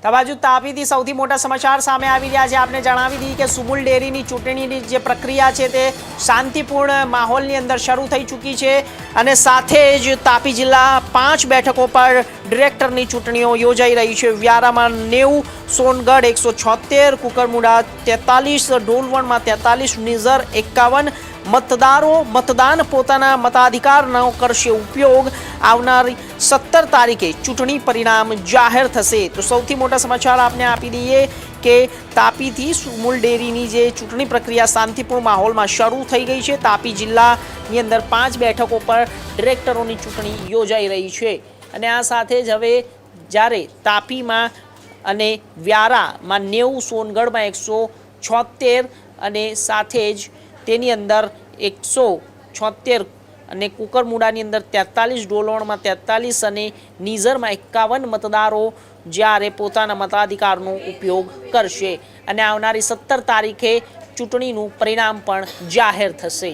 તો બાજુ તાપીથી સૌથી મોટા સમાચાર સામે આવી રહ્યા છે। આપને જણાવી દઈએ કે સુમુલ ડેરીની ચૂંટણીની જે પ્રક્રિયા છે તે શાંતિપૂર્ણ માહોલની અંદર શરૂ થઈ ચૂકી છે અને સાથે જ તાપી જિલ્લા 5 બેઠકો પર ડિરેક્ટરની ચૂંટણીઓ યોજાઈ રહી છે। વ્યારામાં 90, સોનગઢ 176, કુકરમુંડા 43, ડોલવણમાં 43, નિઝર 51 મતદાન પોતાના મતાધિકારનો કરશે ઉપયોગ। આવનારી 17 તારીખે ચૂંટણી પરિણામ જાહેર થશે। તો સૌથી મોટા સમાચાર આપને આપી દઈએ કે તાપીથી સુમુલ ડેરીની જે ચૂંટણી પ્રક્રિયા શાંતિપૂર્ણ માહોલમાં શરૂ થઈ ગઈ છે। તાપી જિલ્લાની અંદર 5 બેઠકો પર ડિરેક્ટરોની ચૂંટણી યોજાઈ રહી છે અને આ સાથે જ હવે જ્યારે તાપીમાં અને વ્યારામાં 90, સોનગઢમાં 176 અને સાથે જ તેની અંદર 176 અને કુકરમુંડાની અંદર 43, ડોલવણમાં 43 અને નિઝરમાં 51 મતદારો જ્યારે પોતાના મતાધિકારનો ઉપયોગ કરશે અને આવનારી 17 તારીખે ચૂંટણીનું પરિણામ પણ જાહેર થશે।